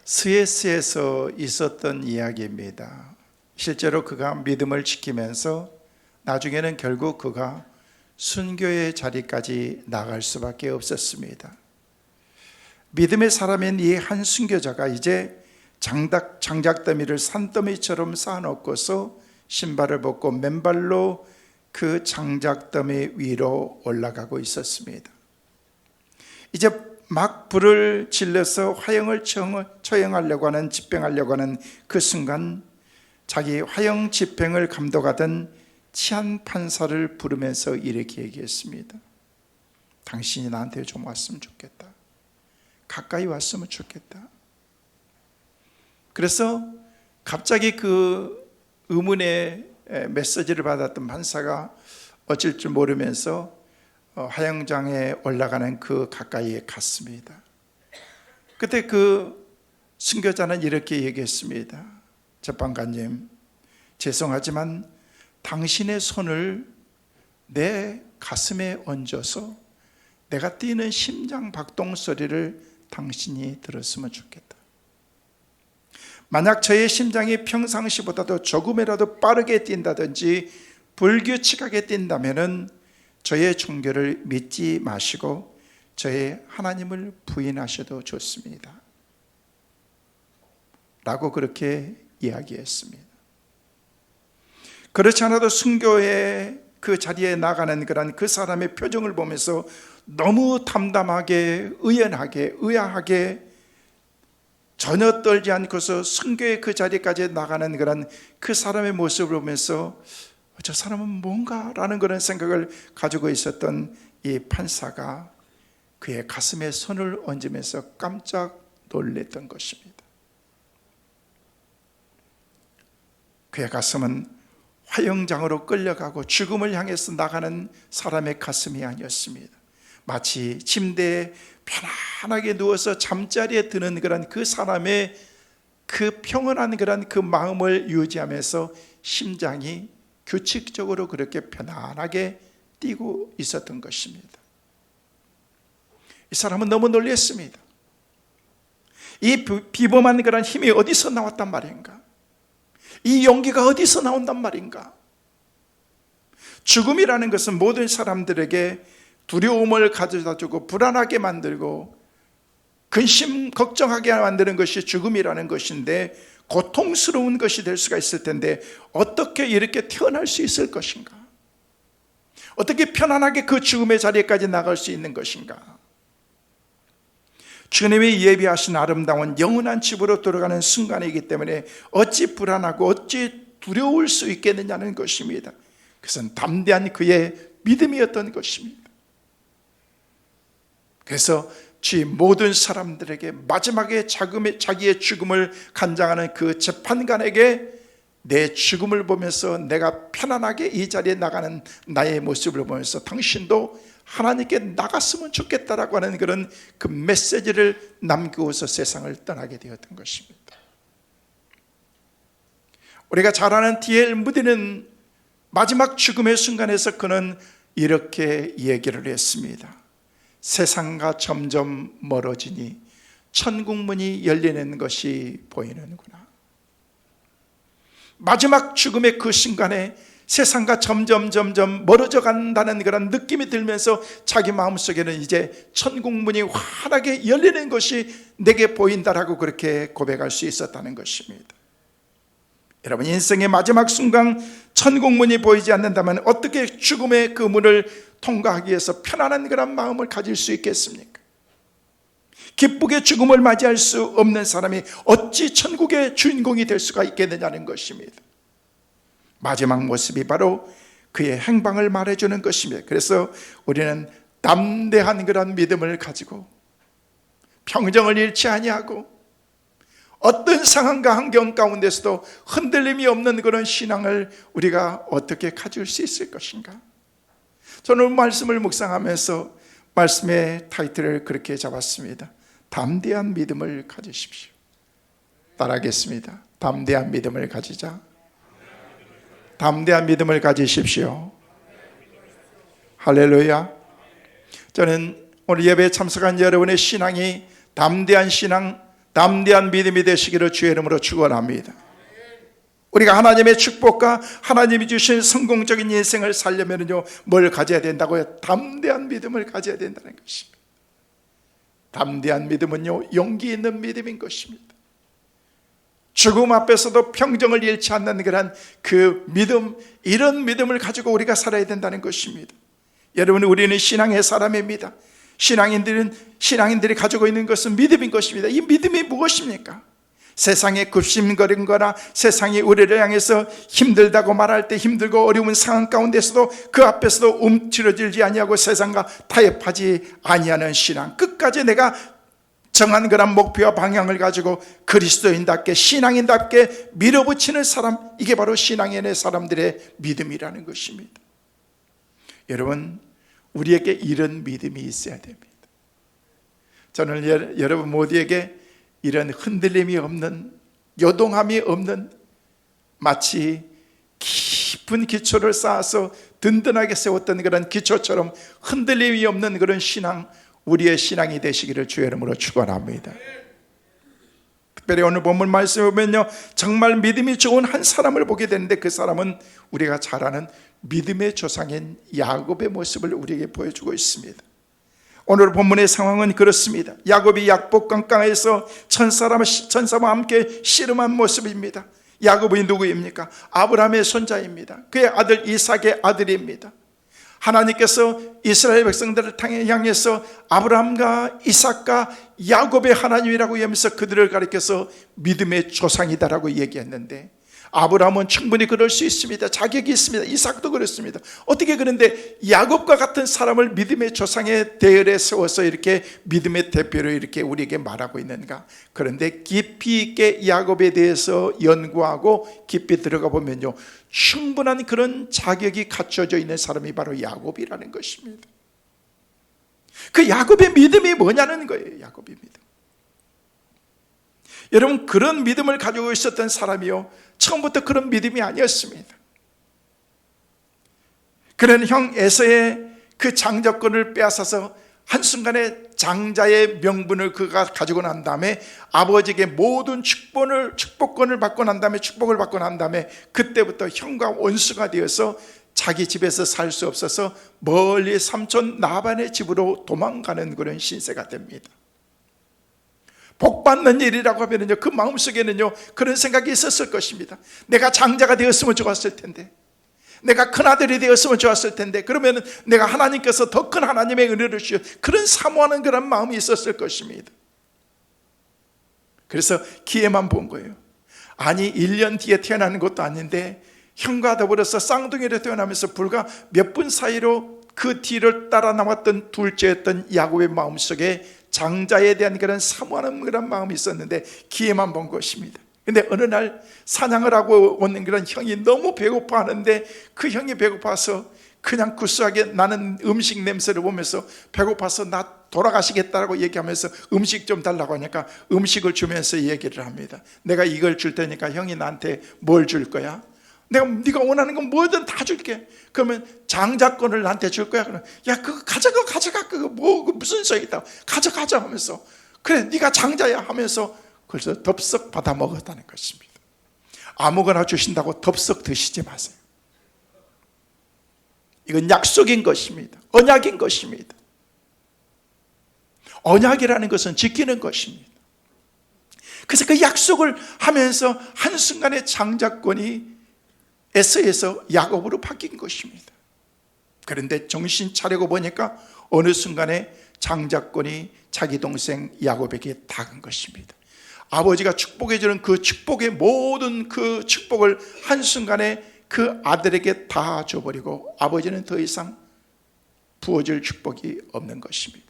스웨스에서 있었던 이야기입니다. 실제로 그가 믿음을 지키면서 나중에는 결국 그가 순교의 자리까지 나갈 수밖에 없었습니다. 믿음의 사람인 이 한 순교자가 이제 장작더미를 산더미처럼 쌓아놓고서 신발을 벗고 맨발로 그 장작더미 위로 올라가고 있었습니다. 이제 막 불을 질러서 화형을 처형하려고 하는, 집행하려고 하는 그 순간 자기 화형 집행을 감독하던 치안 판사를 부르면서 이렇게 얘기했습니다. 당신이 나한테 좀 왔으면 좋겠다. 가까이 왔으면 좋겠다. 그래서 갑자기 그 의문의 메시지를 받았던 판사가 어쩔 줄 모르면서 화형장에 올라가는 그 가까이에 갔습니다. 그때 그 순교자는 이렇게 얘기했습니다. 재판관님, 죄송하지만 당신의 손을 내 가슴에 얹어서 내가 뛰는 심장 박동 소리를 당신이 들었으면 좋겠다. 만약 저의 심장이 평상시보다도 조금이라도 빠르게 뛴다든지 불규칙하게 뛴다면은 저의 종교를 믿지 마시고 저의 하나님을 부인하셔도 좋습니다. 라고 그렇게 이야기했습니다. 그렇지 않아도 순교의 그 자리에 나가는 그런 그 사람의 표정을 보면서 너무 담담하게, 의연하게, 의아하게 전혀 떨지 않고서 순교의 그 자리까지 나가는 그런 그 사람의 모습을 보면서 저 사람은 뭔가? 라는 그런 생각을 가지고 있었던 이 판사가 그의 가슴에 손을 얹으면서 깜짝 놀랐던 것입니다. 그의 가슴은 화형장으로 끌려가고 죽음을 향해서 나가는 사람의 가슴이 아니었습니다. 마치 침대에 편안하게 누워서 잠자리에 드는 그런 그 사람의 그 평온한 그런 그 마음을 유지하면서 심장이 규칙적으로 그렇게 편안하게 뛰고 있었던 것입니다. 이 사람은 너무 놀랐습니다. 이 비범한 그런 힘이 어디서 나왔단 말인가? 이 용기가 어디서 나온단 말인가? 죽음이라는 것은 모든 사람들에게 두려움을 가져다 주고 불안하게 만들고 근심 걱정하게 만드는 것이 죽음이라는 것인데 고통스러운 것이 될 수가 있을 텐데 어떻게 이렇게 태어날 수 있을 것인가? 어떻게 편안하게 그 죽음의 자리까지 나갈 수 있는 것인가? 주님이 예비하신 아름다운 영원한 집으로 들어가는 순간이기 때문에 어찌 불안하고 어찌 두려울 수 있겠느냐는 것입니다. 그것은 담대한 그의 믿음이었던 것입니다. 그래서 주의 모든 사람들에게 마지막에 자기의 죽음을 간장하는 그 재판관에게 내 죽음을 보면서 내가 편안하게 이 자리에 나가는 나의 모습을 보면서 당신도 하나님께 나갔으면 좋겠다라고 하는 그런 그 메시지를 남기고서 세상을 떠나게 되었던 것입니다. 우리가 잘 아는 D.L. 무디는 마지막 죽음의 순간에서 그는 이렇게 얘기를 했습니다. 세상과 점점 멀어지니 천국문이 열리는 것이 보이는구나. 마지막 죽음의 그 순간에 세상과 점점 멀어져 간다는 그런 느낌이 들면서 자기 마음속에는 이제 천국문이 환하게 열리는 것이 내게 보인다라고 그렇게 고백할 수 있었다는 것입니다. 여러분, 인생의 마지막 순간 천국문이 보이지 않는다면 어떻게 죽음의 그 문을 통과하기 위해서 편안한 그런 마음을 가질 수 있겠습니까? 기쁘게 죽음을 맞이할 수 없는 사람이 어찌 천국의 주인공이 될 수가 있겠느냐는 것입니다. 마지막 모습이 바로 그의 행방을 말해주는 것입니다. 그래서 우리는 담대한 그런 믿음을 가지고 평정을 잃지 아니하고 어떤 상황과 환경 가운데서도 흔들림이 없는 그런 신앙을 우리가 어떻게 가질 수 있을 것인가? 저는 말씀을 묵상하면서 말씀의 타이틀을 그렇게 잡았습니다. 담대한 믿음을 가지십시오. 따라하겠습니다. 담대한 믿음을 가지자. 담대한 믿음을 가지십시오. 할렐루야. 저는 오늘 예배에 참석한 여러분의 신앙이 담대한 신앙, 담대한 믿음이 되시기를 주의 이름으로 축원합니다. 우리가 하나님의 축복과 하나님이 주신 성공적인 인생을 살려면요 뭘 가져야 된다고요? 담대한 믿음을 가져야 된다는 것입니다. 담대한 믿음은요 용기 있는 믿음인 것입니다. 죽음 앞에서도 평정을 잃지 않는 그런 그 믿음, 이런 믿음을 가지고 우리가 살아야 된다는 것입니다. 여러분, 우리는 신앙의 사람입니다. 신앙인들이 가지고 있는 것은 믿음인 것입니다. 이 믿음이 무엇입니까? 세상에 굽심거린 거나 세상이 우리를 향해서 힘들다고 말할 때 힘들고 어려운 상황 가운데서도 그 앞에서도 움츠러들지 아니하고 세상과 타협하지 아니하는 신앙, 끝까지 내가 정한 그런 목표와 방향을 가지고 그리스도인답게 신앙인답게 밀어붙이는 사람, 이게 바로 신앙인의 사람들의 믿음이라는 것입니다. 여러분, 우리에게 이런 믿음이 있어야 됩니다. 저는 여러분 모두에게 이런 흔들림이 없는, 요동함이 없는, 마치 깊은 기초를 쌓아서 든든하게 세웠던 그런 기초처럼 흔들림이 없는 그런 신앙, 우리의 신앙이 되시기를 주의 이름으로 축원합니다. 특별히 오늘 본문 말씀에 보면요 정말 믿음이 좋은 한 사람을 보게 되는데, 그 사람은 우리가 잘 아는 믿음의 조상인 야곱의 모습을 우리에게 보여주고 있습니다. 오늘 본문의 상황은 그렇습니다. 야곱이 약복강가에서 천사와 함께 씨름한 모습입니다. 야곱이 누구입니까? 아브라함의 손자입니다. 그의 아들 이삭의 아들입니다. 하나님께서 이스라엘 백성들을 향해서 아브라함과 이삭과 야곱의 하나님이라고 하면서 그들을 가리켜서 믿음의 조상이다라고 얘기했는데, 아브라함은 충분히 그럴 수 있습니다. 자격이 있습니다. 이삭도 그렇습니다. 어떻게 그런데 야곱과 같은 사람을 믿음의 조상의 대열에 세워서 이렇게 믿음의 대표로 이렇게 우리에게 말하고 있는가? 그런데 깊이 있게 야곱에 대해서 연구하고 깊이 들어가 보면요 충분한 그런 자격이 갖춰져 있는 사람이 바로 야곱이라는 것입니다. 그 야곱의 믿음이 뭐냐는 거예요. 야곱의 믿음. 여러분, 그런 믿음을 가지고 있었던 사람이요 처음부터 그런 믿음이 아니었습니다. 그는 형 에서의 그 장자권을 빼앗아서 한순간에 장자의 명분을 그가 가지고 난 다음에 아버지에게 모든 축복권을 받고 난 다음에 축복을 받고 난 다음에 그때부터 형과 원수가 되어서 자기 집에서 살 수 없어서 멀리 삼촌 라반의 집으로 도망가는 그런 신세가 됩니다. 복 받는 일이라고 하면요 그 마음속에는요 그런 생각이 있었을 것입니다. 내가 장자가 되었으면 좋았을 텐데, 내가 큰아들이 되었으면 좋았을 텐데, 그러면 내가 하나님께서 더 큰 하나님의 은혜를 주셔, 그런 사모하는 그런 마음이 있었을 것입니다. 그래서 기회만 본 거예요. 아니 1년 뒤에 태어나는 것도 아닌데 형과 더불어서 쌍둥이로 태어나면서 불과 몇 분 사이로 그 뒤를 따라 나왔던 둘째였던 야곱의 마음속에 장자에 대한 그런 사모하는 그런 마음이 있었는데 기회만 본 것입니다. 근데 어느 날 사냥을 하고 오는 그런 형이 너무 배고파하는데, 그 형이 배고파서 그냥 구수하게 나는 음식 냄새를 보면서 배고파서 나 돌아가시겠다라고 얘기하면서 음식 좀 달라고 하니까 음식을 주면서 얘기를 합니다. 내가 이걸 줄 테니까 형이 나한테 뭘 줄 거야? 내가 네가 원하는 건 뭐든 다 줄게. 그러면 장자권을 나한테 줄 거야. 그러면 야 그거 가져가 그거 뭐 무슨 소용이 있다고 가져가자 하면서, 그래 네가 장자야 하면서 그래서 덥석 받아 먹었다는 것입니다. 아무거나 주신다고 덥석 드시지 마세요. 이건 약속인 것입니다. 언약인 것입니다. 언약이라는 것은 지키는 것입니다. 그래서 그 약속을 하면서 한순간에 장자권이 에서에서 야곱으로 바뀐 것입니다. 그런데 정신 차리고 보니까 어느 순간에 장자권이 자기 동생 야곱에게 닿은 것입니다. 아버지가 축복해 주는 그 축복의 모든 그 축복을 한순간에 그 아들에게 다 줘버리고 아버지는 더 이상 부어줄 축복이 없는 것입니다.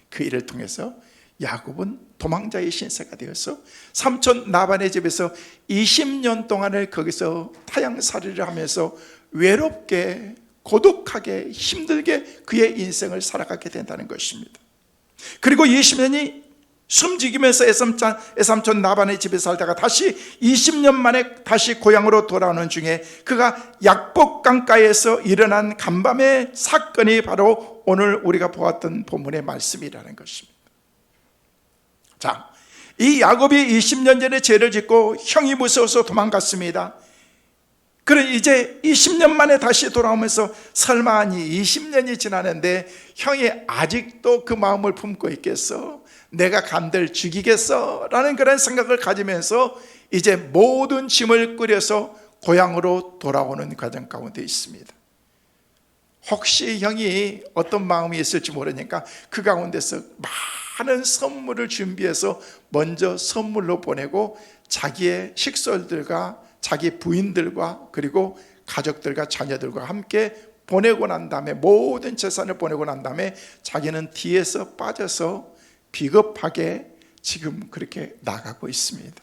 그 일을 통해서 야곱은 도망자의 신세가 되어서 삼촌 라반의 집에서 20년 동안을 거기서 타향살이를 하면서 외롭게 고독하게 힘들게 그의 인생을 살아가게 된다는 것입니다. 그리고 20년이 숨지기면서 애삼촌 라반의 집에 살다가 다시 20년 만에 다시 고향으로 돌아오는 중에 그가 약복강가에서 일어난 간밤의 사건이 바로 오늘 우리가 보았던 본문의 말씀이라는 것입니다. 자, 이 야곱이 20년 전에 죄를 짓고 형이 무서워서 도망갔습니다. 그래 이제 20년 만에 다시 돌아오면서 설마 아니 20년이 지나는데 형이 아직도 그 마음을 품고 있겠어? 내가 간들 죽이겠어? 라는 그런 생각을 가지면서 이제 모든 짐을 끌어서 고향으로 돌아오는 과정 가운데 있습니다. 혹시 형이 어떤 마음이 있을지 모르니까 그 가운데서 많은 선물을 준비해서 먼저 선물로 보내고 자기의 식솔들과 자기 부인들과 그리고 가족들과 자녀들과 함께 보내고 난 다음에 모든 재산을 보내고 난 다음에 자기는 뒤에서 빠져서 비겁하게 지금 그렇게 나가고 있습니다.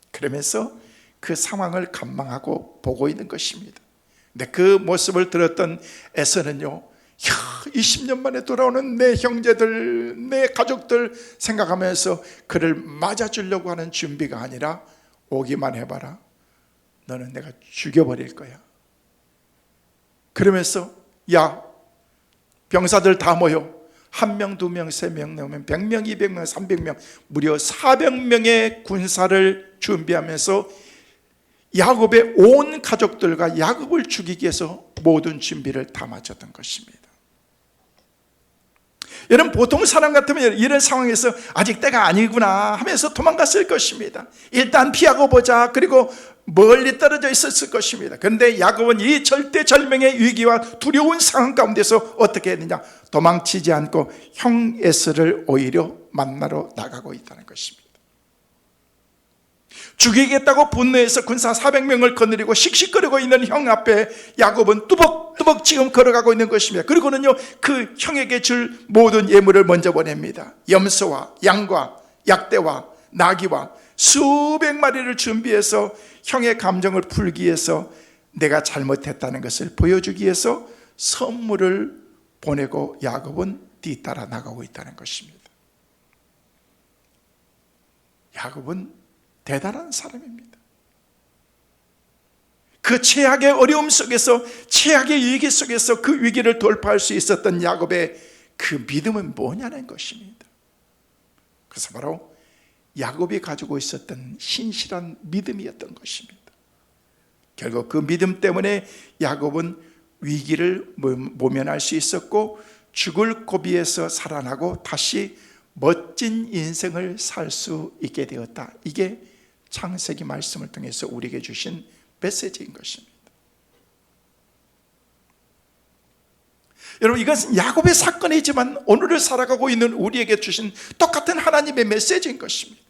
그러면서 그 상황을 관망하고 보고 있는 것입니다. 근데 그 모습을 들었던 에서는요, 20년 만에 돌아오는 내 형제들, 내 가족들 생각하면서 그를 맞아주려고 하는 준비가 아니라 오기만 해봐라, 너는 내가 죽여버릴 거야. 그러면서 야, 병사들 다 모여. 1명, 2명, 3명 나오면 100명, 200명, 300명 무려 400명의 군사를 준비하면서 야곱의 온 가족들과 야곱을 죽이기 위해서 모든 준비를 다 마쳤던 것입니다. 여러분, 보통 사람 같으면 이런 상황에서 아직 때가 아니구나 하면서 도망갔을 것입니다. 일단 피하고 보자, 그리고 멀리 떨어져 있었을 것입니다. 그런데 야곱은 이 절대절명의 위기와 두려운 상황 가운데서 어떻게 했느냐, 도망치지 않고 형 에서를 오히려 만나러 나가고 있다는 것입니다. 죽이겠다고 분노해서 군사 400명을 거느리고 씩씩거리고 있는 형 앞에 야곱은 뚜벅뚜벅 지금 걸어가고 있는 것입니다. 그리고는요, 그 형에게 줄 모든 예물을 먼저 보냅니다. 염소와 양과 약대와 나귀와 수백 마리를 준비해서 형의 감정을 풀기 위해서, 내가 잘못했다는 것을 보여주기 위해서 선물을 보내고 야곱은 뒤따라 나가고 있다는 것입니다. 야곱은 대단한 사람입니다. 그 최악의 어려움 속에서, 최악의 위기 속에서 그 위기를 돌파할 수 있었던 야곱의 그 믿음은 뭐냐는 것입니다. 그래서 바로 야곱이 가지고 있었던 신실한 믿음이었던 것입니다. 결국 그 믿음 때문에 야곱은 위기를 모면할 수 있었고 죽을 고비에서 살아나고 다시 멋진 인생을 살 수 있게 되었다. 이게 창세기 말씀을 통해서 우리에게 주신 메시지인 것입니다. 여러분, 이것은 야곱의 사건이지만 오늘을 살아가고 있는 우리에게 주신 똑같은 하나님의 메시지인 것입니다.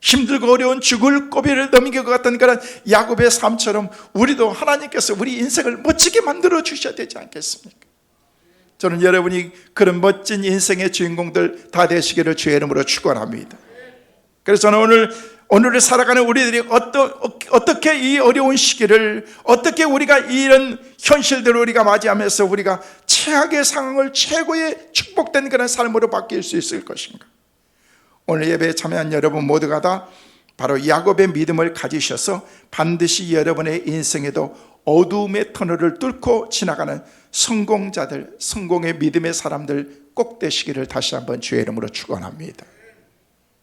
힘들고 어려운 죽을 고비를 넘길 것 같은 그런 야곱의 삶처럼 우리도 하나님께서 우리 인생을 멋지게 만들어 주셔야 되지 않겠습니까? 저는 여러분이 그런 멋진 인생의 주인공들 다 되시기를 주의 이름으로 축원합니다. 그래서 저는 오늘을 살아가는 우리들이 어떻게 이 어려운 시기를, 어떻게 우리가 이런 현실들을 우리가 맞이하면서 우리가 최악의 상황을 최고의 축복된 그런 삶으로 바뀔 수 있을 것인가. 오늘 예배에 참여한 여러분 모두가 다 바로 야곱의 믿음을 가지셔서 반드시 여러분의 인생에도 어두움의 터널을 뚫고 지나가는 성공자들, 성공의 믿음의 사람들 꼭 되시기를 다시 한번 주의 이름으로 축원합니다.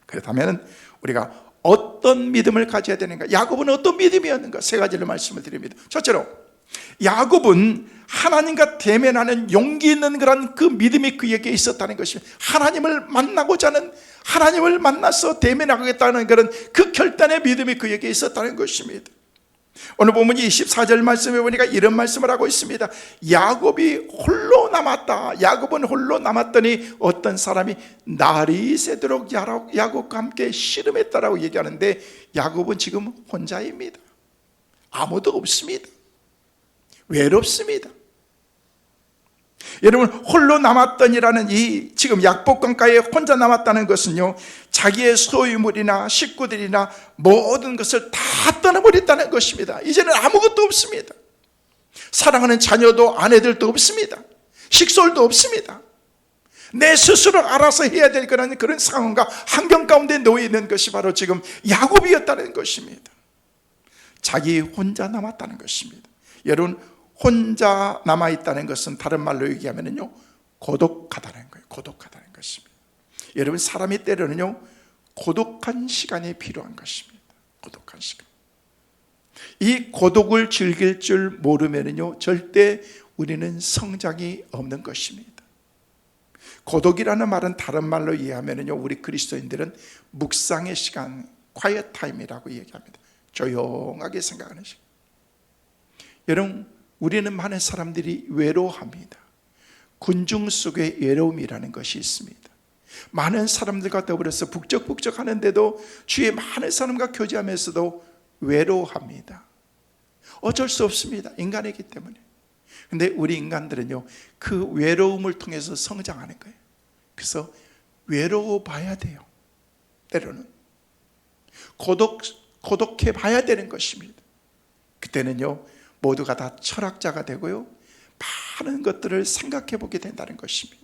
그렇다면 우리가 어떤 믿음을 가져야 되는가? 야곱은 어떤 믿음이었는가? 세 가지를 말씀을 드립니다. 첫째로, 야곱은 하나님과 대면하는 용기 있는 그런 그 믿음이 그에게 있었다는 것입니다. 하나님을 만나고자 하는, 하나님을 만나서 대면하겠다는 그런 그 결단의 믿음이 그에게 있었다는 것입니다. 오늘 본문 24절 말씀에 보니까 이런 말씀을 하고 있습니다. 야곱이 홀로 남았다. 야곱은 홀로 남았더니 어떤 사람이 날이 새도록 야곱과 함께 씨름했다라고 얘기하는데, 야곱은 지금 혼자입니다. 아무도 없습니다. 외롭습니다. 여러분, 홀로 남았더니라는 이 지금 약복강가에 혼자 남았다는 것은요, 자기의 소유물이나 식구들이나 모든 것을 다 떠나버렸다는 것입니다. 이제는 아무것도 없습니다. 사랑하는 자녀도 아내들도 없습니다. 식솔도 없습니다. 내 스스로 알아서 해야 될 그런 상황과 환경 가운데 놓여 있는 것이 바로 지금 야곱이었다는 것입니다. 자기 혼자 남았다는 것입니다. 여러분, 혼자 남아있다는 것은 다른 말로 얘기하면요, 고독하다는 거예요. 고독하다는 것입니다. 여러분, 사람이 때로는요, 고독한 시간이 필요한 것입니다. 고독한 시간. 이 고독을 즐길 줄 모르면요 절대 우리는 성장이 없는 것입니다. 고독이라는 말은 다른 말로 이해하면요 우리 그리스도인들은 묵상의 시간, quiet time이라고 얘기합니다. 조용하게 생각하는 시간. 여러분, 우리는 많은 사람들이 외로워합니다. 군중 속에 외로움이라는 것이 있습니다. 많은 사람들과 더불어서 북적북적 하는데도 주위에 많은 사람과 교제하면서도 외로워합니다. 어쩔 수 없습니다. 인간이기 때문에. 근데 우리 인간들은요 그 외로움을 통해서 성장하는 거예요. 그래서 외로워 봐야 돼요. 때로는 고독해 봐야 되는 것입니다. 그때는요 모두가 다 철학자가 되고요 많은 것들을 생각해 보게 된다는 것입니다.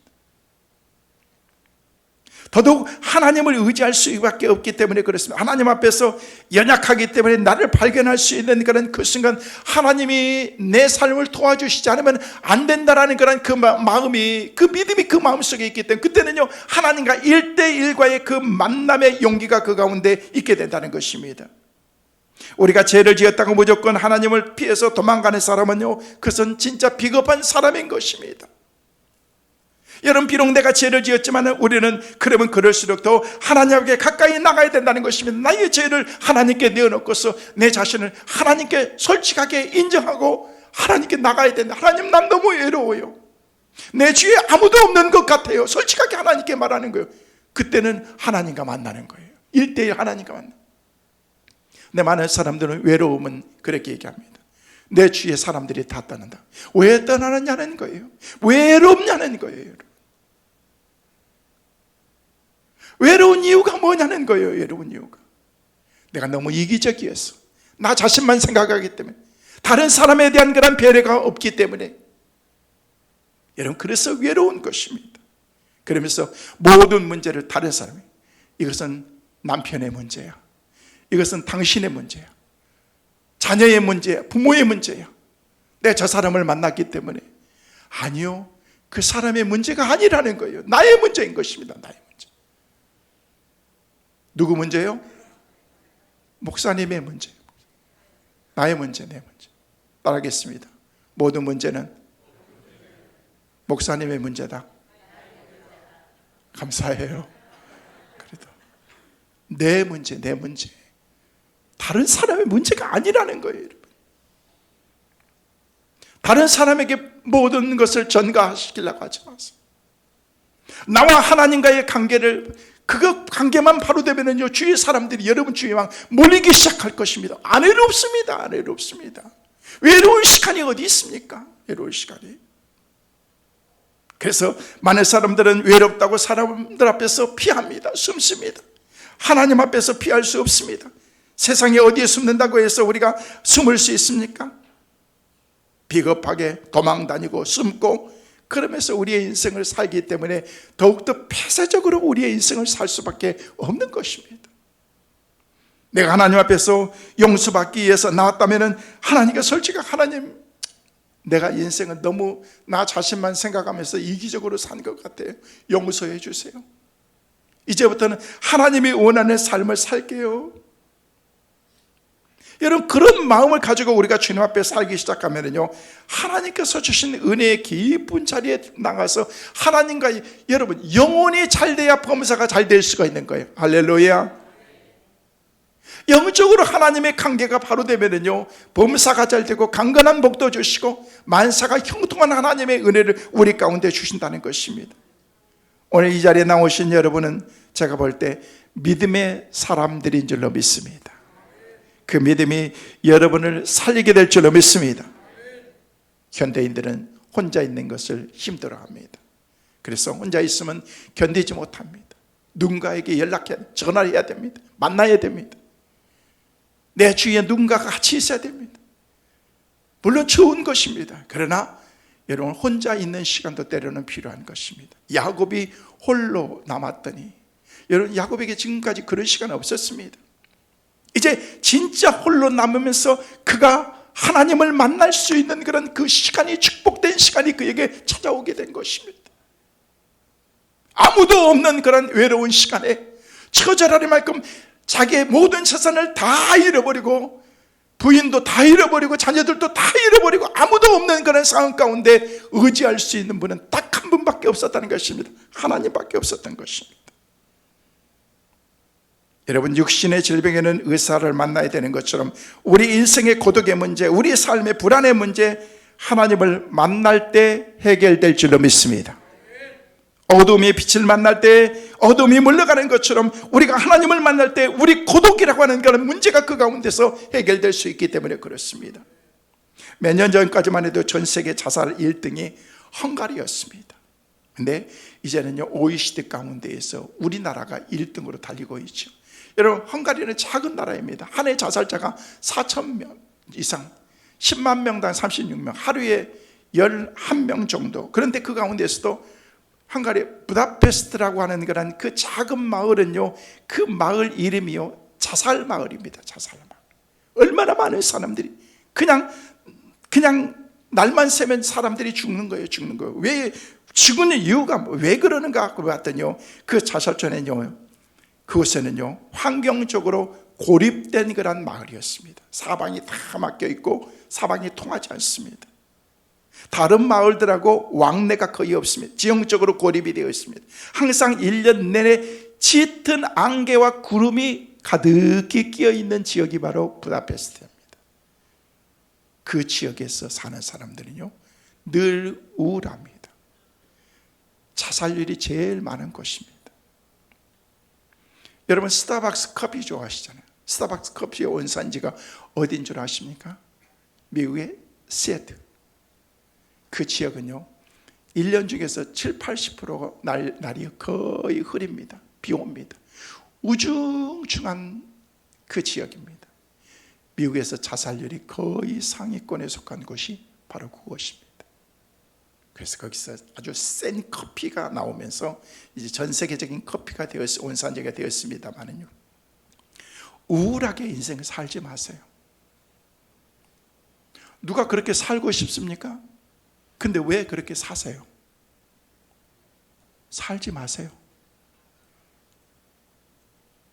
더더욱 하나님을 의지할 수밖에 없기 때문에 그렇습니다. 하나님 앞에서 연약하기 때문에 나를 발견할 수 있는 그런 그 순간 하나님이 내 삶을 도와주시지 않으면 안 된다라는 그런 그 마음이, 그 믿음이 그 마음속에 있기 때문에 그때는요 하나님과 1대1과의 그 만남의 용기가 그 가운데 있게 된다는 것입니다. 우리가 죄를 지었다고 무조건 하나님을 피해서 도망가는 사람은요 그것은 진짜 비겁한 사람인 것입니다. 여러분, 비록 내가 죄를 지었지만 우리는 그러면 그럴수록 더 하나님께 가까이 나가야 된다는 것입니다. 나의 죄를 하나님께 내어놓고서 내 자신을 하나님께 솔직하게 인정하고 하나님께 나가야 된다. 하나님, 난 너무 외로워요. 내 주위에 아무도 없는 것 같아요. 솔직하게 하나님께 말하는 거예요. 그때는 하나님과 만나는 거예요. 1대1 하나님과 만나. 근데 많은 사람들은 외로움은 그렇게 얘기합니다. 내 주위에 사람들이 다 떠난다. 왜 떠나느냐는 거예요. 외롭냐는 거예요. 여러분. 외로운 이유가 뭐냐는 거예요. 외로운 이유가 내가 너무 이기적이었어. 나 자신만 생각하기 때문에, 다른 사람에 대한 그런 배려가 없기 때문에 여러분, 그래서 외로운 것입니다. 그러면서 모든 문제를 다른 사람이, 이것은 남편의 문제야, 이것은 당신의 문제야, 자녀의 문제야, 부모의 문제야, 내가 저 사람을 만났기 때문에. 아니요, 그 사람의 문제가 아니라는 거예요. 나의 문제인 것입니다. 나의 문제. 누구 문제요? 목사님의 문제. 나의 문제, 내 문제. 따라하겠습니다. 모든 문제는 목사님의 문제다. 감사해요. 그래도 내 문제, 내 문제, 다른 사람의 문제가 아니라는 거예요. 여러분, 다른 사람에게 모든 것을 전가시키려고 하지 마세요. 나와 하나님과의 관계를, 그 관계만 바로 되면요 주위 사람들이 여러분 주위에 막 몰리기 시작할 것입니다. 안 외롭습니다. 안 외롭습니다. 외로운 시간이 어디 있습니까? 외로운 시간이. 그래서 많은 사람들은 외롭다고 사람들 앞에서 피합니다. 숨습니다. 하나님 앞에서 피할 수 없습니다. 세상에 어디에 숨는다고 해서 우리가 숨을 수 있습니까? 비겁하게 도망다니고 숨고, 그러면서 우리의 인생을 살기 때문에 더욱더 폐쇄적으로 우리의 인생을 살 수밖에 없는 것입니다. 내가 하나님 앞에서 용서받기 위해서 나왔다면 하나님과 솔직하게, 하나님, 내가 인생은 너무 나 자신만 생각하면서 이기적으로 산 것 같아요. 용서해 주세요. 이제부터는 하나님이 원하는 삶을 살게요. 여러분, 그런 마음을 가지고 우리가 주님 앞에 살기 시작하면요 하나님께서 주신 은혜의 깊은 자리에 나가서 하나님과 여러분 영혼이 잘 돼야 범사가 잘 될 수가 있는 거예요. 할렐루야. 영적으로 하나님의 관계가 바로 되면요 범사가 잘 되고 강건한 복도 주시고 만사가 형통한 하나님의 은혜를 우리 가운데 주신다는 것입니다. 오늘 이 자리에 나오신 여러분은 제가 볼 때 믿음의 사람들인 줄로 믿습니다. 그 믿음이 여러분을 살리게 될 줄로 믿습니다. 현대인들은 혼자 있는 것을 힘들어합니다. 그래서 혼자 있으면 견디지 못합니다. 누군가에게 연락해야, 전화를 해야 됩니다. 만나야 됩니다. 내 주위에 누군가가 같이 있어야 됩니다. 물론 좋은 것입니다. 그러나 여러분, 혼자 있는 시간도 때로는 필요한 것입니다. 야곱이 홀로 남았더니, 여러분, 야곱에게 지금까지 그런 시간 없었습니다. 이제 진짜 홀로 남으면서 그가 하나님을 만날 수 있는 그런 그 시간이, 축복된 시간이 그에게 찾아오게 된 것입니다. 아무도 없는 그런 외로운 시간에 처절하리 만큼 자기의 모든 재산을 다 잃어버리고 부인도 다 잃어버리고 자녀들도 다 잃어버리고 아무도 없는 그런 상황 가운데 의지할 수 있는 분은 딱 한 분밖에 없었다는 것입니다. 하나님밖에 없었던 것입니다. 여러분, 육신의 질병에는 의사를 만나야 되는 것처럼 우리 인생의 고독의 문제, 우리 삶의 불안의 문제, 하나님을 만날 때 해결될 줄로 믿습니다. 어둠이 빛을 만날 때 어둠이 물러가는 것처럼 우리가 하나님을 만날 때 우리 고독이라고 하는 그런 문제가 그 가운데서 해결될 수 있기 때문에 그렇습니다. 몇 년 전까지만 해도 전 세계 자살 1등이 헝가리였습니다. 근데 이제는요, OECD 가운데에서 우리나라가 1등으로 달리고 있죠. 여러분, 헝가리는 작은 나라입니다. 한 해 자살자가 4,000명 이상, 10만 명당 36명, 하루에 11명 정도. 그런데 그 가운데서도 헝가리 부다페스트라고 하는 그런 그 작은 마을은요, 그 마을 이름이요, 자살 마을입니다. 자살 마을. 얼마나 많은 사람들이 그냥 날만 새면 사람들이 죽는 거예요. 죽는 거예요. 왜 죽는 이유가 왜 그러는가 봤더니요, 그 자살전에는요, 그곳에는요, 환경적으로 고립된 그런 마을이었습니다. 사방이 다 막혀 있고 사방이 통하지 않습니다. 다른 마을들하고 왕래가 거의 없습니다. 지형적으로 고립이 되어 있습니다. 항상 1년 내내 짙은 안개와 구름이 가득히 끼어 있는 지역이 바로 부다페스트입니다. 그 지역에서 사는 사람들은요, 늘 우울합니다. 자살률이 제일 많은 곳입니다. 여러분, 스타벅스 커피 좋아하시잖아요. 스타벅스 커피의 원산지가 어딘 줄 아십니까? 미국의 시애틀. 그 지역은요, 1년 중에서 7, 80%가 날이 거의 흐립니다. 비 옵니다. 우중충한 그 지역입니다. 미국에서 자살률이 거의 상위권에 속한 곳이 바로 그곳입니다. 그래서 거기서 아주 센 커피가 나오면서 이제 전 세계적인 커피가 원산지가 되었습니다만은요, 우울하게 인생을 살지 마세요. 누가 그렇게 살고 싶습니까? 근데 왜 그렇게 사세요? 살지 마세요.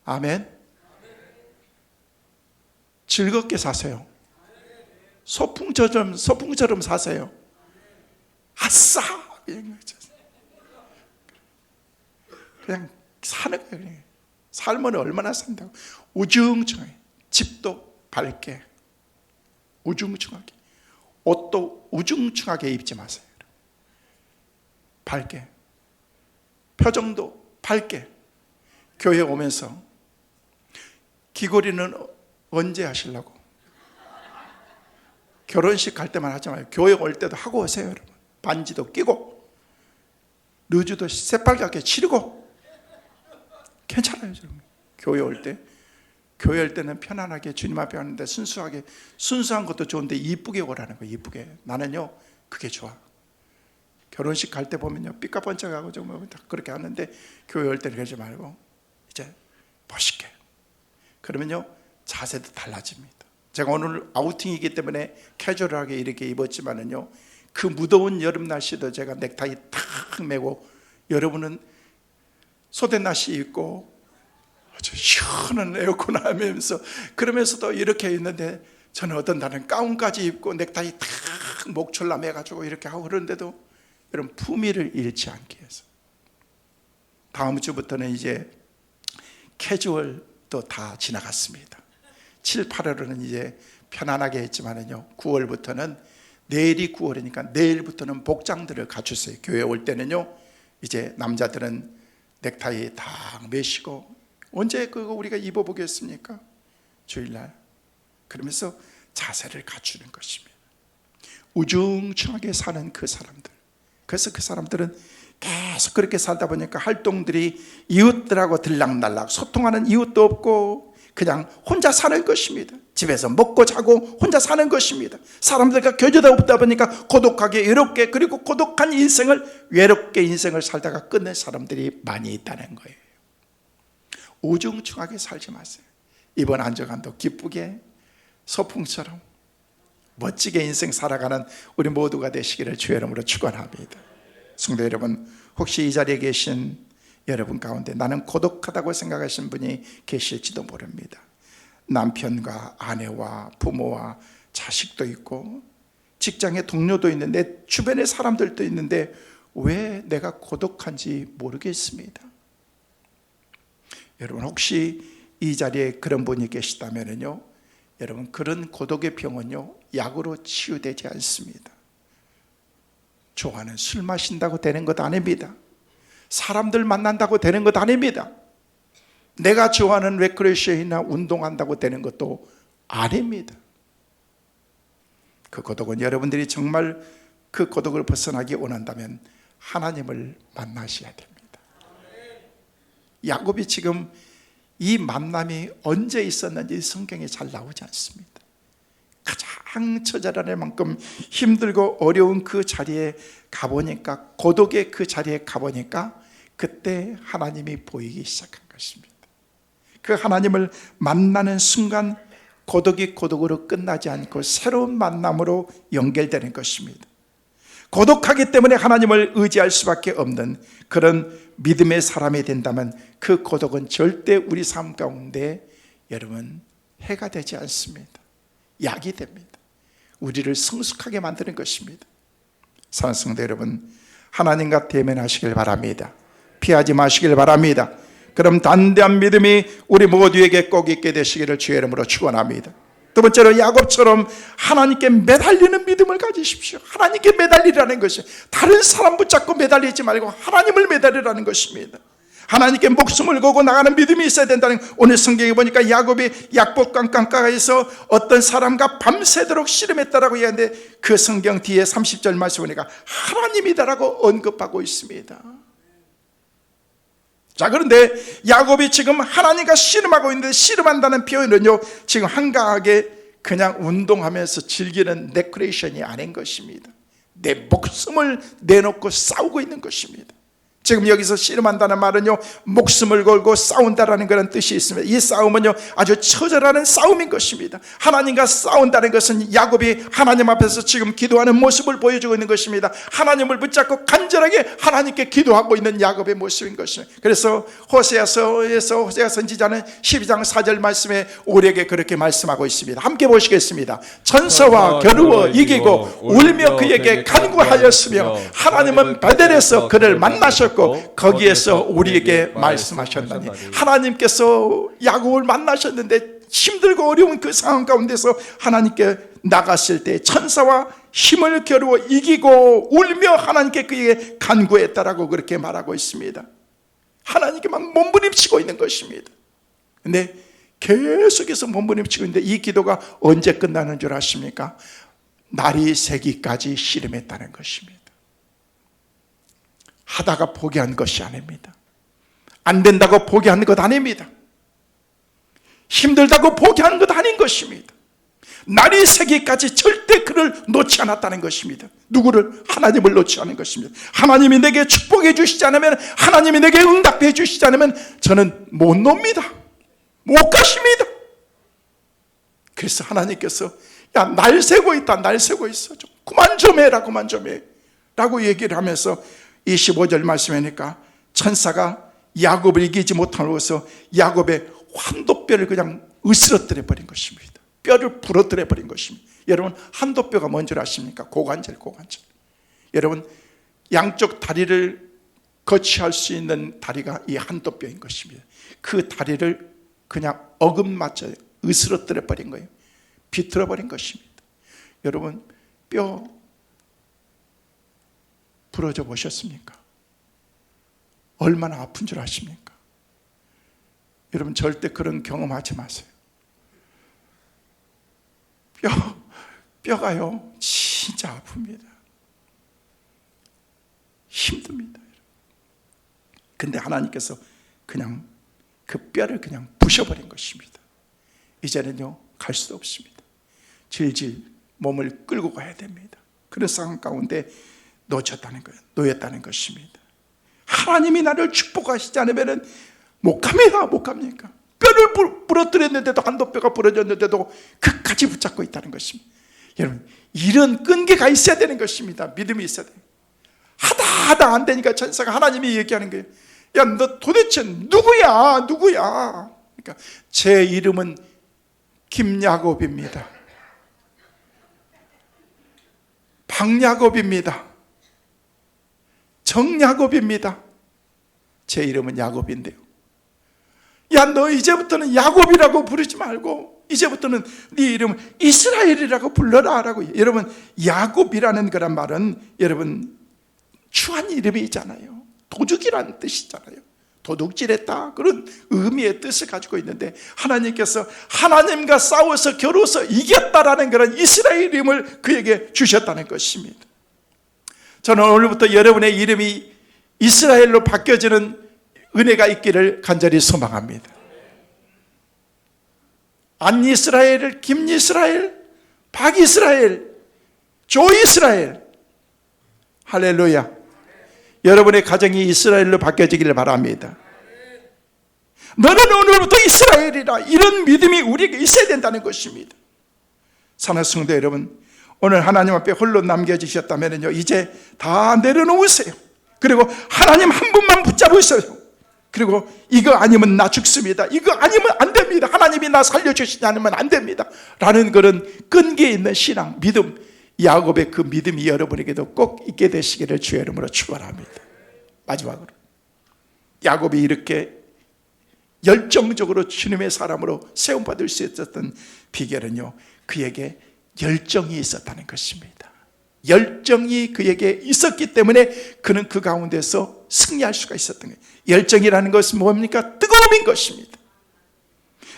아멘. 즐겁게 사세요. 소풍처럼 사세요. 아싸! 그냥 사는 거예요. 삶은 얼마나 산다고. 우중충하게, 집도 밝게, 우중충하게, 옷도 우중충하게 입지 마세요. 밝게, 표정도 밝게. 교회 오면서 귀걸이는 언제 하시려고? 결혼식 갈 때만 하지 마요. 교회 올 때도 하고 오세요, 여러분. 반지도 끼고 루즈도 새빨갛게 치르고 괜찮아요, 여러분. 교회 올 때는 편안하게 주님 앞에 하는데 순수한 것도 좋은데 이쁘게 오라는 거예요. 이쁘게. 나는요, 그게 좋아. 결혼식 갈 때 보면요, 삐까번쩍하고 좀 그렇게 하는데 교회 올 때는 그러지 말고 이제 멋있게. 그러면요, 자세도 달라집니다. 제가 오늘 아우팅이기 때문에 캐주얼하게 이렇게 입었지만은요, 그 무더운 여름 날씨도 제가 넥타이 탁 메고, 여러분은 소대나시 입고 아주 시원한 에어컨 하면서 그러면서도 이렇게 있는데, 저는 어떤 날은 가운까지 입고 넥타이 탁 목철남 해가지고 이렇게 하고, 그런데도 여러분 품위를 잃지 않게 해서 다음 주부터는 이제 캐주얼도 다 지나갔습니다. 7, 8월은 이제 편안하게 했지만은요, 9월부터는, 내일이 9월이니까 내일부터는 복장들을 갖추세요. 교회 올 때는요, 이제 남자들은 넥타이 다 매시고, 언제 그거 우리가 입어보겠습니까? 주일날. 그러면서 자세를 갖추는 것입니다. 우중충하게 사는 그 사람들. 그래서 그 사람들은 계속 그렇게 살다 보니까 활동들이 이웃들하고 들락날락, 소통하는 이웃도 없고 그냥 혼자 사는 것입니다. 집에서 먹고 자고 혼자 사는 것입니다. 사람들과 교제도 없다 보니까 고독하게, 외롭게, 그리고 고독한 인생을, 외롭게 인생을 살다가 끝낸 사람들이 많이 있다는 거예요. 우중충하게 살지 마세요. 이번 한 주간도 기쁘게 소풍처럼 멋지게 인생 살아가는 우리 모두가 되시기를 주의 이름으로 축원합니다. 성도 여러분, 혹시 이 자리에 계신 여러분 가운데 나는 고독하다고 생각하시는 분이 계실지도 모릅니다. 남편과 아내와 부모와 자식도 있고 직장의 동료도 있는데 내 주변의 사람들도 있는데 왜 내가 고독한지 모르겠습니다. 여러분 혹시 이 자리에 그런 분이 계시다면요, 여러분 그런 고독의 병은요 약으로 치유되지 않습니다. 좋아하는 술 마신다고 되는 것 아닙니다. 사람들 만난다고 되는 것 아닙니다. 내가 좋아하는 레크레이션이나 운동한다고 되는 것도 아닙니다. 그 고독은 여러분들이 정말 그 고독을 벗어나기 원한다면 하나님을 만나셔야 됩니다. 야곱이 지금 이 만남이 언제 있었는지 성경에 잘 나오지 않습니다. 가장 처절할 만큼 힘들고 어려운 그 자리에 가보니까, 고독의 그 자리에 가보니까 그때 하나님이 보이기 시작한 것입니다. 그 하나님을 만나는 순간 고독이 고독으로 끝나지 않고 새로운 만남으로 연결되는 것입니다. 고독하기 때문에 하나님을 의지할 수밖에 없는 그런 믿음의 사람이 된다면 그 고독은 절대 우리 삶 가운데 여러분 해가 되지 않습니다. 약이 됩니다. 우리를 성숙하게 만드는 것입니다. 사랑하는 성도 여러분, 하나님과 대면하시길 바랍니다. 피하지 마시길 바랍니다. 그럼 담대한 믿음이 우리 모두에게 꼭 있게 되시기를 주의 이름으로 축원합니다. 두 번째로 야곱처럼 하나님께 매달리는 믿음을 가지십시오. 하나님께 매달리라는 것이 다른 사람 붙잡고 매달리지 말고 하나님을 매달리라는 것입니다. 하나님께 목숨을 걸고 나가는 믿음이 있어야 된다는, 오늘 성경에 보니까 야곱이 약복강 강가에서 어떤 사람과 밤새도록 씨름했다라고 얘기하는데 그 성경 뒤에 30절 말씀 보니까 하나님이다라고 언급하고 있습니다. 자, 그런데 야곱이 지금 하나님과 씨름하고 있는데, 씨름한다는 표현은요 지금 한가하게 그냥 운동하면서 즐기는 레크레이션이 아닌 것입니다. 내 목숨을 내놓고 싸우고 있는 것입니다. 지금 여기서 씨름한다는 말은요 목숨을 걸고 싸운다라는 그런 뜻이 있습니다. 이 싸움은요 아주 처절한 싸움인 것입니다. 하나님과 싸운다는 것은 야곱이 하나님 앞에서 지금 기도하는 모습을 보여주고 있는 것입니다. 하나님을 붙잡고 간절하게 하나님께 기도하고 있는 야곱의 모습인 것입니다. 그래서 호세아서에서 호세아 선지자는 12장 4절 말씀에 우리에게 그렇게 말씀하고 있습니다. 함께 보시겠습니다. 천사와 겨루어 이기고 울며 그에게 간구하였으며 하나님은 베델에서 그를 만나셨고 거기에서 우리에게 말씀하셨나니, 하나님께서 야곱을 만나셨는데 힘들고 어려운 그 상황 가운데서 하나님께 나갔을 때 천사와 힘을 겨루어 이기고 울며 하나님께 그에게 간구했다라고 그렇게 말하고 있습니다. 하나님께만 몸부림치고 있는 것입니다. 근데 계속해서 몸부림치고 있는데 이 기도가 언제 끝나는 줄 아십니까? 날이 새기까지 씨름했다는 것입니다. 하다가 포기한 것이 아닙니다. 안 된다고 포기하는 것 아닙니다. 힘들다고 포기하는 것 아닌 것입니다. 날이 새기까지 절대 그를 놓지 않았다는 것입니다. 누구를? 하나님을 놓지 않은 것입니다. 하나님이 내게 축복해 주시지 않으면, 하나님이 내게 응답해 주시지 않으면 저는 못 놉니다. 못 가십니다. 그래서 하나님께서 야, 날 새고 있다, 날 새고 있어, 좀 그만 좀 해라, 그만 좀 해 라고 얘기를 하면서 25절 말씀이니까 천사가 야곱을 이기지 못하고서 야곱의 환도뼈를 그냥 으스러뜨려 버린 것입니다. 뼈를 부러뜨려 버린 것입니다. 여러분 환도뼈가 뭔지 아십니까? 고관절. 여러분 양쪽 다리를 거치할 수 있는 다리가 이 환도뼈인 것입니다. 그 다리를 그냥 어긋맞춰 으스러뜨려 버린 거예요. 비틀어 버린 것입니다. 여러분 뼈 부러져 보셨습니까? 얼마나 아픈 줄 아십니까? 여러분 절대 그런 경험하지 마세요. 뼈가요 진짜 아픕니다. 힘듭니다. 근데 하나님께서 그냥 그 뼈를 그냥 부셔버린 것입니다. 이제는요 갈 수도 없습니다. 질질 몸을 끌고 가야 됩니다. 그런 상황 가운데 놓였다는 것입니다. 하나님이 나를 축복하시지 않으면 못 갑니다. 못 갑니까? 뼈를 부러뜨렸는데도, 한도뼈가 부러졌는데도 끝까지 붙잡고 있다는 것입니다. 여러분 이런 끈기가 있어야 되는 것입니다. 믿음이 있어야 돼요. 하다 안 되니까 천사가, 하나님이 얘기하는 거예요. 야, 너 도대체 누구야? 그러니까 제 이름은 김야곱입니다. 박야곱입니다. 정야곱입니다. 제 이름은 야곱인데요. 야, 너 이제부터는 야곱이라고 부르지 말고 이제부터는 네 이름을 이스라엘이라고 불러라 라고. 여러분, 야곱이라는 그런 말은 여러분 추한 이름이잖아요. 도둑이라는 뜻이잖아요. 도둑질했다, 그런 의미의 뜻을 가지고 있는데, 하나님께서 하나님과 싸워서 겨루어서 이겼다라는 그런 이스라엘 이름을 그에게 주셨다는 것입니다. 저는 오늘부터 여러분의 이름이 이스라엘로 바뀌어지는 은혜가 있기를 간절히 소망합니다. 안이스라엘, 김이스라엘, 박이스라엘, 조이스라엘. 할렐루야. 여러분의 가정이 이스라엘로 바뀌어지기를 바랍니다. 너는 오늘부터 이스라엘이라, 이런 믿음이 우리에게 있어야 된다는 것입니다. 사랑하는 성도 여러분, 오늘 하나님 앞에 홀로 남겨지셨다면요, 이제 다 내려놓으세요. 그리고 하나님 한 분만 붙잡으세요. 그리고 이거 아니면 나 죽습니다, 이거 아니면 안 됩니다, 하나님이 나 살려주시지 않으면 안 됩니다 라는 그런 끈기 있는 신앙, 믿음, 야곱의 그 믿음이 여러분에게도 꼭 있게 되시기를 주의 이름으로 축원합니다. 마지막으로, 야곱이 이렇게 열정적으로 주님의 사람으로 세움받을 수 있었던 비결은요, 그에게 열정이 있었다는 것입니다. 열정이 그에게 있었기 때문에 그는 그 가운데서 승리할 수가 있었던 거예요. 열정이라는 것은 뭡니까? 뜨거움인 것입니다.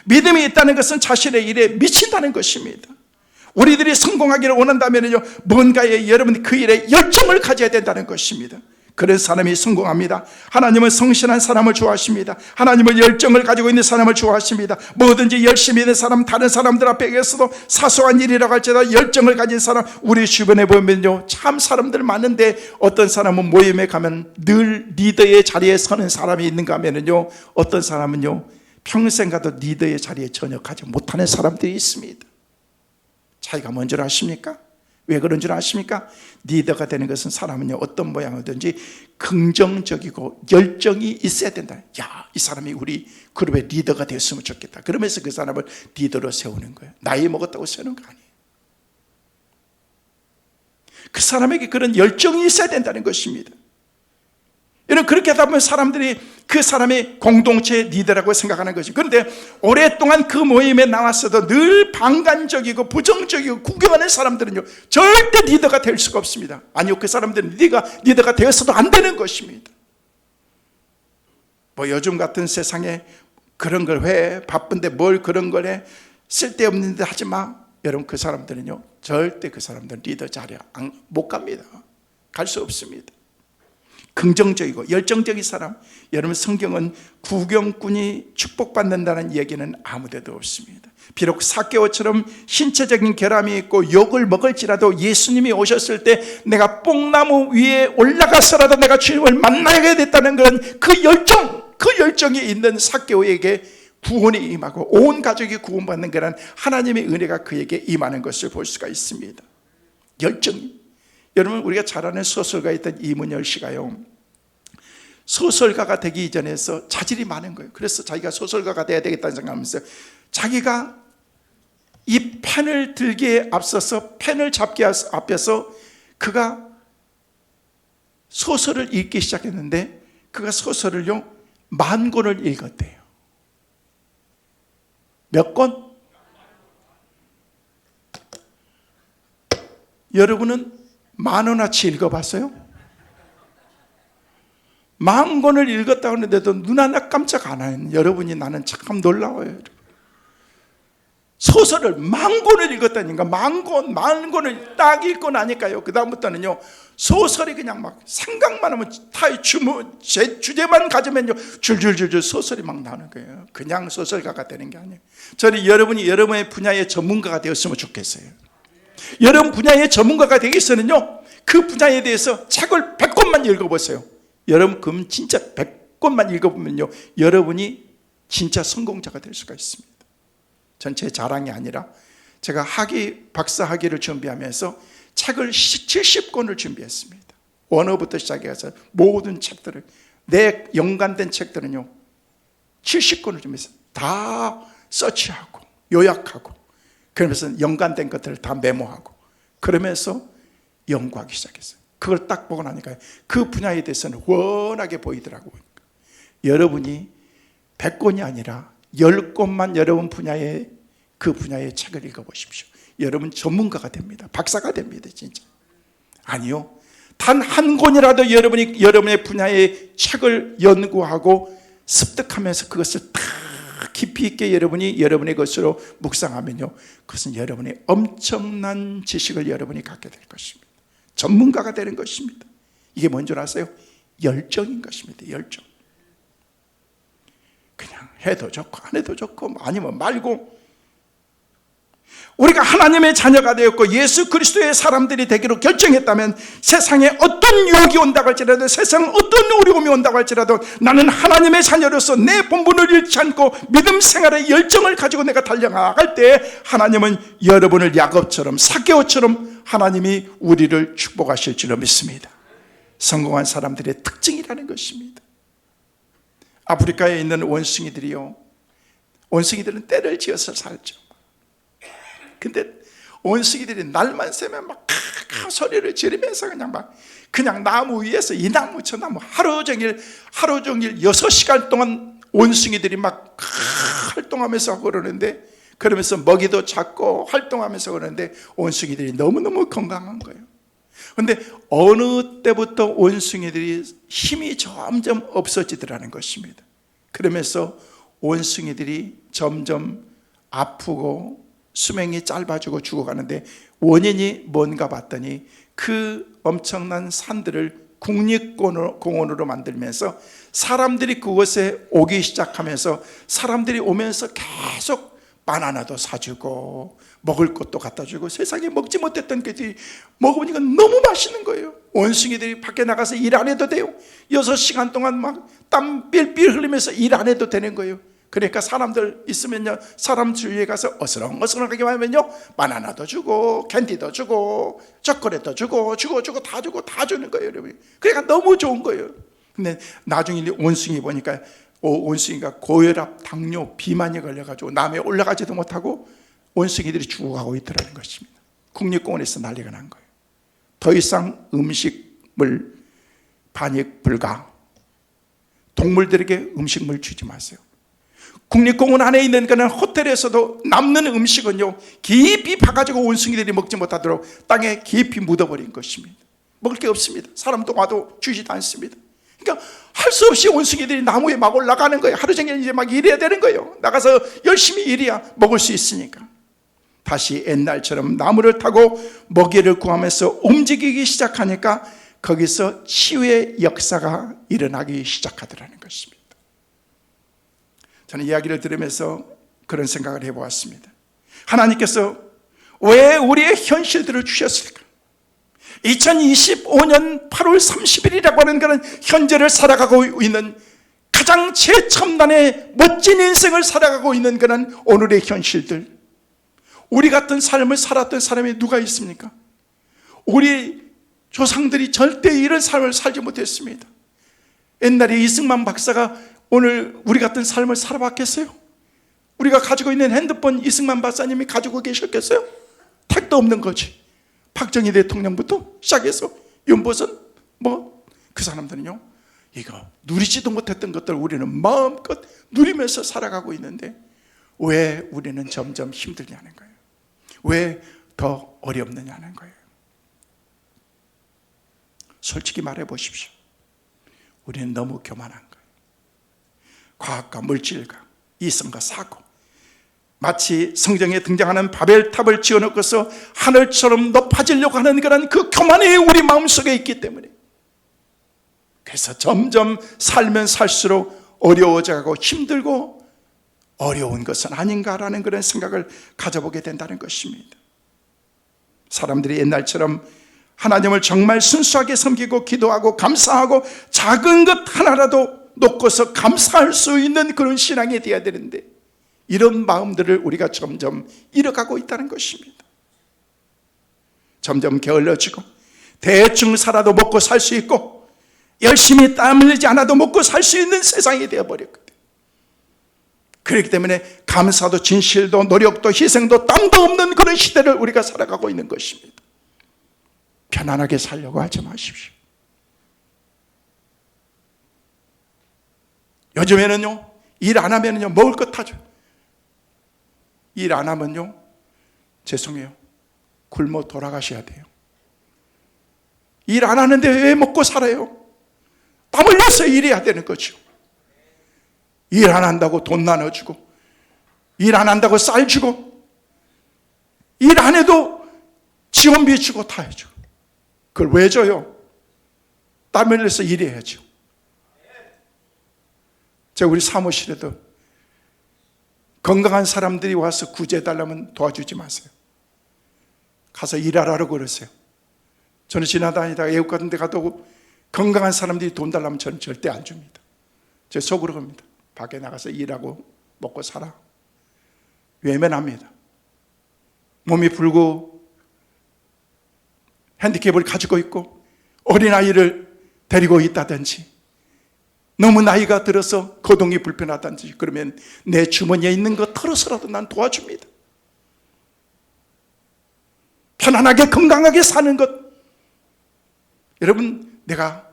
믿음이 있다는 것은 자신의 일에 미친다는 것입니다. 우리들이 성공하기를 원한다면요, 뭔가에 여러분 그 일에 열정을 가져야 된다는 것입니다. 그런 사람이 성공합니다. 하나님은 성실한 사람을 좋아하십니다. 하나님은 열정을 가지고 있는 사람을 좋아하십니다. 뭐든지 열심히 있는 사람, 다른 사람들 앞에서도 사소한 일이라고 할지라도 열정을 가진 사람, 우리 주변에 보면요, 참 사람들 많은데 어떤 사람은 모임에 가면 늘 리더의 자리에 서는 사람이 있는가 하면요, 어떤 사람은요 평생 가도 리더의 자리에 전혀 가지 못하는 사람들이 있습니다. 자기가 뭔 줄 아십니까? 왜 그런 줄 아십니까? 리더가 되는 것은 사람은요, 어떤 모양이든지 긍정적이고 열정이 있어야 된다. 야, 이 사람이 우리 그룹의 리더가 됐으면 좋겠다. 그러면서 그 사람을 리더로 세우는 거예요. 나이 먹었다고 세우는 거 아니에요. 그 사람에게 그런 열정이 있어야 된다는 것입니다. 여러분, 그렇게 하다 보면 사람들이 그 사람이 공동체의 리더라고 생각하는 것이죠. 그런데 오랫동안 그 모임에 나왔어도 늘 방관적이고 부정적이고 구경하는 사람들은요, 절대 리더가 될 수가 없습니다. 아니요, 그 사람들은 리더가 되어서도 안 되는 것입니다. 뭐 요즘 같은 세상에 그런 걸 왜 바쁜데 뭘 그런 걸 해, 쓸데없는 데 하지 마. 여러분, 그 사람들은요, 절대 그 사람들은 리더 자리에 못 갑니다. 갈 수 없습니다. 긍정적이고 열정적인 사람, 여러분, 성경은 구경꾼이 축복받는다는 얘기는 아무데도 없습니다. 비록 삭개오처럼 신체적인 결함이 있고 욕을 먹을지라도 예수님이 오셨을 때 내가 뽕나무 위에 올라가서라도 내가 주님을 만나야 됐다는 그런 그 열정이 있는 삭개오에게 구원이 임하고 온 가족이 구원받는 그런 하나님의 은혜가 그에게 임하는 것을 볼 수가 있습니다. 열정이. 여러분, 우리가 잘 아는 소설가였던 이문열 씨가요, 소설가가 되기 이전에서 자질이 많은 거예요. 그래서 자기가 소설가가 돼야 되겠다는 생각하면서 자기가 이 펜을 들기에 앞서서 펜을 잡기 앞에서 그가 소설을 읽기 시작했는데 그가 소설을요 10,000권을 읽었대요. 몇 권? 여러분은 10,000원어치 읽어봤어요? 10,000권을 읽었다고 하는데도 눈 하나 깜짝 안 하는 여러분이 나는 참 놀라워요. 여러분. 소설을 10,000권을 읽었다니까. 10,000권을 딱 읽고 나니까요, 그 다음부터는요 소설이 그냥 막 생각만 하면 주제만 가지면요 줄줄줄줄 소설이 막 나오는 거예요. 그냥 소설가가 되는 게 아니에요. 저는 여러분이 여러분의 분야의 전문가가 되었으면 좋겠어요. 여러분 분야의 전문가가 되기 위해서는요, 그 분야에 대해서 책을 100권만 읽어보세요. 여러분 그럼 진짜 100권만 읽어보면요, 여러분이 진짜 성공자가 될 수가 있습니다. 전체 자랑이 아니라 제가 박사 학위를 준비하면서 책을 70권을 준비했습니다. 원어부터 시작해서 모든 책들을 내 연관된 책들은요 70권을 좀 해서 다 서치하고 요약하고, 그러면서 연관된 것들을 다 메모하고, 그러면서 연구하기 시작했어요. 그걸 딱 보고 나니까 그 분야에 대해서는 훤하게 보이더라고요. 여러분이 100권이 아니라 10권만 여러분 분야의 그 분야의 책을 읽어보십시오. 여러분 전문가가 됩니다. 박사가 됩니다. 진짜. 아니요, 단 한 권이라도 여러분이 여러분의 분야의 책을 연구하고 습득하면서 그것을 다 깊이 있게 여러분이 여러분의 것으로 묵상하면요, 그것은 여러분의 엄청난 지식을 여러분이 갖게 될 것입니다. 전문가가 되는 것입니다. 이게 뭔 줄 아세요? 열정인 것입니다. 열정. 그냥 해도 좋고 안 해도 좋고 아니면 말고, 우리가 하나님의 자녀가 되었고 예수 그리스도의 사람들이 되기로 결정했다면 세상에 어떤 유혹이 온다고 할지라도, 세상 어떤 어려움이 온다고 할지라도 나는 하나님의 자녀로서 내 본분을 잃지 않고 믿음 생활의 열정을 가지고 내가 달려나갈 때 하나님은 여러분을 야곱처럼 사개오처럼 하나님이 우리를 축복하실 줄로 믿습니다. 성공한 사람들의 특징이라는 것입니다. 아프리카에 있는 원숭이들이요, 원숭이들은 때를 지어서 살죠. 근데 원숭이들이 날만 새면 막 소리를 지르면서 그냥 나무 위에서 이 나무 저 나무 하루 종일 6시간 동안 원숭이들이 막 활동하면서 그러는데, 그러면서 먹이도 잡고 활동하면서 그러는데 원숭이들이 너무너무 건강한 거예요. 그런데 어느 때부터 원숭이들이 힘이 점점 없어지더라는 것입니다. 그러면서 원숭이들이 점점 아프고 수명이 짧아지고 죽어가는데 원인이 뭔가 봤더니 그 엄청난 산들을 국립공원으로 만들면서 사람들이 그곳에 오기 시작하면서 사람들이 오면서 계속 바나나도 사주고 먹을 것도 갖다 주고, 세상에 먹지 못했던 것들이 먹으니까 너무 맛있는 거예요. 원숭이들이 밖에 나가서 일 안 해도 돼요. 6시간 동안 막 땀 삘삘 흘리면서 일 안 해도 되는 거예요. 그러니까 사람들 있으면요, 사람 주위에 가서 어스렁어스렁하게 하면요, 바나나도 주고 캔디도 주고 초콜릿도 주고 다 주는 거예요, 여러분. 그러니까 너무 좋은 거예요. 근데 나중에 원숭이 보니까 원숭이가 고혈압, 당뇨, 비만이 걸려가지고 남에 올라가지도 못하고 원숭이들이 죽어가고 있더라는 것입니다. 국립공원에서 난리가 난 거예요. 더 이상 음식물 반입 불가, 동물들에게 음식물 주지 마세요. 국립공원 안에 있는 그런 호텔에서도 남는 음식은요, 깊이 파가지고 원숭이들이 먹지 못하도록 땅에 깊이 묻어버린 것입니다. 먹을 게 없습니다. 사람도 와도 주지도 않습니다. 그러니까 할 수 없이 원숭이들이 나무에 막 올라가는 거예요. 하루 종일 이제 막 일해야 되는 거예요. 나가서 열심히 일해야 먹을 수 있으니까. 다시 옛날처럼 나무를 타고 먹이를 구하면서 움직이기 시작하니까 거기서 치유의 역사가 일어나기 시작하더라는 것입니다. 저는 이야기를 들으면서 그런 생각을 해보았습니다. 하나님께서 왜 우리의 현실들을 주셨을까? 2025년 8월 30일이라고 하는 그런 현재를 살아가고 있는, 가장 최첨단의 멋진 인생을 살아가고 있는 그런 오늘의 현실들, 우리 같은 삶을 살았던 사람이 누가 있습니까? 우리 조상들이 절대 이런 삶을 살지 못했습니다. 옛날에 이승만 박사가 오늘 우리 같은 삶을 살아봤겠어요? 우리가 가지고 있는 핸드폰 이승만 박사님이 가지고 계셨겠어요? 택도 없는 거지. 박정희 대통령부터 시작해서 윤보선 그 사람들은요, 이거 누리지도 못했던 것들 우리는 마음껏 누리면서 살아가고 있는데 왜 우리는 점점 힘들냐는 거예요. 왜 더 어렵느냐는 거예요. 솔직히 말해 보십시오. 우리는 너무 교만한 거예요. 과학과 물질과 이성과 사고, 마치 성경에 등장하는 바벨탑을 지어놓고서 하늘처럼 높아지려고 하는 그런 그 교만이 우리 마음속에 있기 때문에, 그래서 점점 살면 살수록 어려워져가고 힘들고 어려운 것은 아닌가라는 그런 생각을 가져보게 된다는 것입니다. 사람들이 옛날처럼 하나님을 정말 순수하게 섬기고 기도하고 감사하고 작은 것 하나라도 놓고서 감사할 수 있는 그런 신앙이 되어야 되는데, 이런 마음들을 우리가 점점 잃어가고 있다는 것입니다. 점점 게을러지고 대충 살아도 먹고 살 수 있고 열심히 땀 흘리지 않아도 먹고 살 수 있는 세상이 되어버렸거든요. 그렇기 때문에 감사도 진실도 노력도 희생도 땀도 없는 그런 시대를 우리가 살아가고 있는 것입니다. 편안하게 살려고 하지 마십시오. 요즘에는요, 일 안 하면요 먹을 것 타죠. 일 안 하면요, 죄송해요, 굶어 돌아가셔야 돼요. 일 안 하는데 왜 먹고 살아요? 땀 흘려서 일해야 되는 거죠. 일 안 한다고 돈 나눠주고, 일 안 한다고 쌀 주고, 일 안 해도 지원비 주고 다 해줘. 그걸 왜 줘요? 땀 흘려서 일해야죠. 제가 우리 사무실에도 건강한 사람들이 와서 구제해달라면 도와주지 마세요. 가서 일하라고 그러세요. 저는 지나다니다가 외국 같은 데 가도 건강한 사람들이 돈 달라면 저는 절대 안 줍니다. 제 속으로 겁니다. 밖에 나가서 일하고 먹고 살아. 외면합니다. 몸이 불고 핸디캡을 가지고 있고 어린아이를 데리고 있다든지, 너무 나이가 들어서 거동이 불편하다든지, 그러면 내 주머니에 있는 거 털어서라도 난 도와줍니다. 편안하게 건강하게 사는 것, 여러분, 내가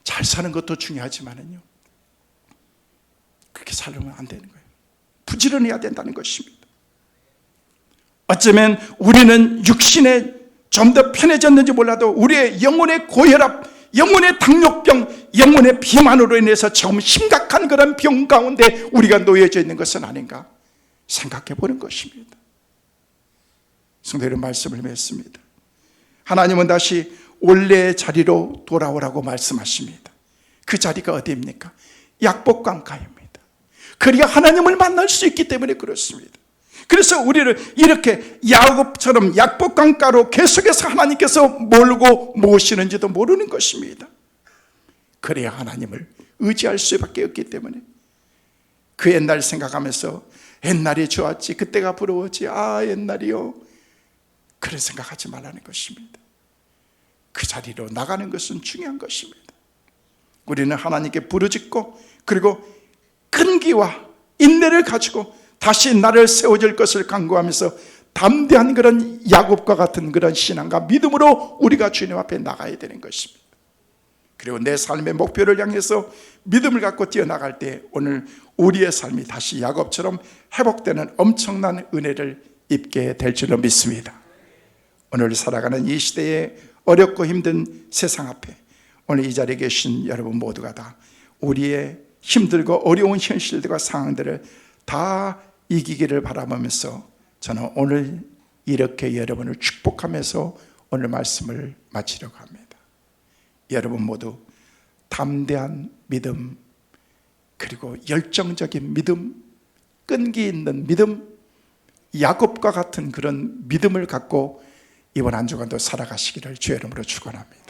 잘 사는 것도 중요하지만은요, 그렇게 살려면 안 되는 거예요. 부지런해야 된다는 것입니다. 어쩌면 우리는 육신에 좀 더 편해졌는지 몰라도 우리의 영혼의 고혈압, 영혼의 당뇨병, 영혼의 비만으로 인해서 좀 심각한 그런 병 가운데 우리가 놓여져 있는 것은 아닌가 생각해 보는 것입니다. 성도님, 말씀을 맺습니다. 하나님은 다시 원래의 자리로 돌아오라고 말씀하십니다. 그 자리가 어디입니까? 약복강가입니다. 그래야 하나님을 만날 수 있기 때문에 그렇습니다. 그래서 우리를 이렇게 야곱처럼 약복강가로 계속해서 하나님께서 몰고 모시는지도 모르는 것입니다. 그래야 하나님을 의지할 수밖에 없기 때문에 그 옛날 생각하면서 옛날이 좋았지, 그때가 부러웠지, 아 옛날이요, 그런 생각하지 말라는 것입니다. 그 자리로 나가는 것은 중요한 것입니다. 우리는 하나님께 부르짖고 그리고 끈기와 인내를 가지고 다시 나를 세워줄 것을 간구하면서 담대한 그런 야곱과 같은 그런 신앙과 믿음으로 우리가 주님 앞에 나가야 되는 것입니다. 그리고 내 삶의 목표를 향해서 믿음을 갖고 뛰어나갈 때 오늘 우리의 삶이 다시 야곱처럼 회복되는 엄청난 은혜를 입게 될 줄로 믿습니다. 오늘 살아가는 이 시대에 어렵고 힘든 세상 앞에 오늘 이 자리에 계신 여러분 모두가 다 우리의 힘들고 어려운 현실들과 상황들을 다 이기기를 바라보면서 저는 오늘 이렇게 여러분을 축복하면서 오늘 말씀을 마치려고 합니다. 여러분 모두 담대한 믿음, 그리고 열정적인 믿음, 끈기 있는 믿음, 야곱과 같은 그런 믿음을 갖고 이번 한 주간도 살아가시기를 주의 이름으로 축원합니다.